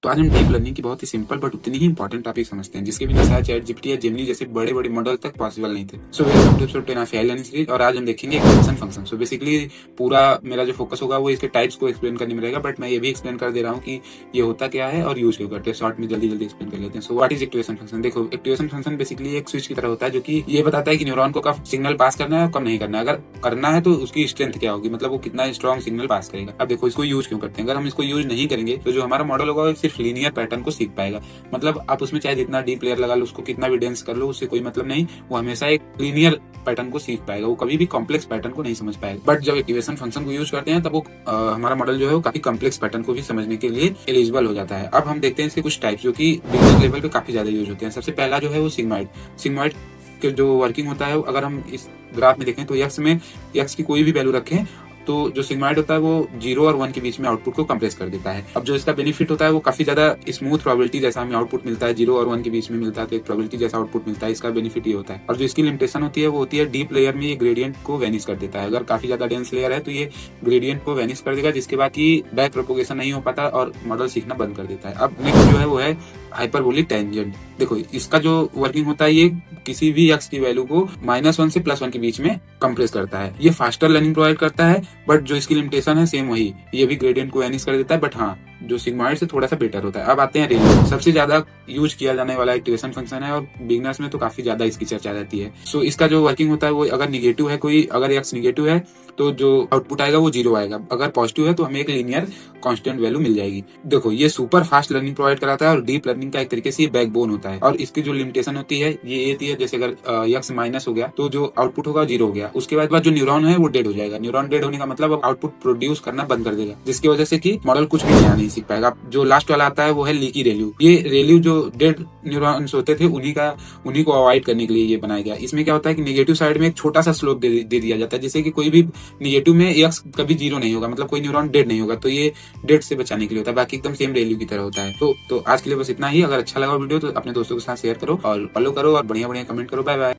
तो आज हम डीप लर्निंग की बहुत ही सिंपल बट उतनी ही इंपॉर्टेंट टॉपिक समझते हैं, जिसके बिना शायद चैट जीपीटी या जेमिनी जैसे बड़े बड़े मॉडल तक पॉसिबल नहीं थे। So welcome to episode 10 of AI learning series. और आज हम देखेंगे एक्सटेंशन फंक्शन। सो बेसिकली पूरा मेरा जो फोकस होगा वो इसके टाइप्स को एक्सप्लेन करने में रहेगा, बट मैं ये भी एक्सप्लेन कर दे रहा हूँ कि ये होता क्या है और यूज क्यों करते हैं। शॉर्ट में जल्दी एक्सप्लेन कर लेते हैं। So what is activation function? देखो, एक्टिवेशन फंक्शन बेसिकली एक स्विच की तरह होता है, जो कि ये बताता है कि न्यूरॉन को कब सिग्नल पास करना है और कब नहीं करना है। अगर करना है तो उसकी स्ट्रेंथ क्या होगी, मतलब वो कितना स्ट्रॉन्ग सिग्नल पास करेगा। अब देखो, इसको यूज क्यों करते हैं? अगर हम इसको यूज नहीं करेंगे तो जो हमारा मॉडल होगा वो सिर्फ लीनियर पैटर्न को सीख पाएगा। मतलब आप उसमें चाहे जितना डीप लेयर लगा लो, उसको कितना भी डेंस कर लो, उससे कोई मतलब नहीं। वो हमेशा एक लीनियर पैटर्न को सीख पाएगा, वो कभी भी कॉम्प्लेक्स पैटर्न को नहीं समझ पाएगा। बट जब एक्टिवेशन फंक्शन को यूज करते हैं तब वो हमारा मॉडल जो है वो काफी कॉम्प्लेक्स पैटर्न को भी समझने के लिए एलिजिबल हो जाता है। अब हम देखते हैं इसके कुछ टाइप्स जो कि बिजनेस लेवल पे काफी ज्यादा यूज होते हैं। सबसे पहला जो है वो सिग्मॉइड। सिग्मॉइड के जो वर्किंग होता है, अगर हम इस ग्राफ में देखें तो एक्स की कोई भी वैल्यू रखें तो जो सिग्मॉइड होता है वो 0 और 1 के बीच में आउटपुट को कंप्रेस कर देता है। अब जो इसका बेनिफिट होता है वो काफी ज्यादा स्मूथ प्रोबेबिलिटी जैसा हमें आउटपुट मिलता है, 0 और 1 के बीच में मिलता है तो एक प्रोबेबिलिटी जैसा आउटपुट मिलता है। इसका बेनिफिट ये होता है। और जो इसकी लिमिटेशन होती है वो होती है डीप लेयर में ये ग्रेडियंट को वैनिश कर देता है। अगर काफी ज्यादा डेंस लेयर है तो ये ग्रेडियंट को वैनिश कर देगा, जिसके बाद की बैक प्रोपोगेशन नहीं हो पाता और मॉडल सीखना बंद कर देता है। अब नेक्स्ट जो है वो है हाइपरबोलिक टेंजेंट। देखो, इसका जो वर्किंग होता है ये किसी भी एक्स की वैल्यू को -1 से +1 के बीच में कंप्रेस करता है। ये फास्टर लर्निंग प्रोवाइड करता है, बट जो इसकी लिमिटेशन है सेम वही, ये भी ग्रेडियंट को वैनिश कर देता है, बट हाँ जो सिग्मॉइड से थोड़ा सा बेटर होता है। अब आते हैं रेलियो। सबसे ज्यादा यूज किया जाने वाला एक्टिवेशन फंक्शन है और बिगनर्स में तो काफी ज्यादा इसकी चर्चा रहती है। सो इसका जो वर्किंग होता है वो अगर निगेटिव है कोई, अगर एक्स निगेटिव है तो जो आउटपुट आएगा वो 0 आएगा। अगर पॉजिटिव है तो हमें एक लीनियर कांस्टेंट वैल्यू मिल जाएगी। देखो, ये सुपर फास्ट लर्निंग प्रोवाइड कराता है और डीप लर्निंग का एक तरीके से बैकबोन होता है। और इसकी जो लिमिटेशन होती है ये होती है, जैसे अगर एक्स माइनस हो गया तो जो आउटपुट होगा 0 हो गया। उसके बाद जो न्यूरॉन है वो डेड हो जाएगा। न्यूरॉन डेड होने का मतलब आउटपुट प्रोड्यूस करना बंद कर देगा, जिसकी वजह से कि मॉडल कुछ भी नया नहीं सीख पाएगा। जो लास्ट वाला आता है वो है लीकी रेल्यू। ये रेल्यू जो डेड न्यूरॉन्स होते थे उन्हीं को अवॉइड करने के लिए ये बनाया गया। इसमें क्या होता है कि नेगेटिव साइड में एक छोटा सा स्लोप दे दिया जाता है, जिससे कि कोई भी नेगेटिव में एक्स कभी 0 नहीं होगा, मतलब कोई न्यूरॉन डेड नहीं होगा। तो ये डेड से बचाने के लिए होता है, बाकी एकदम सेम रेल्यू की तरह होता है। तो आज के लिए बस इतना ही। अगर अच्छा लगा वीडियो तो अपने दोस्तों के साथ शेयर करो और फॉलो करो और बढ़िया बढ़िया कमेंट करो। Bye bye.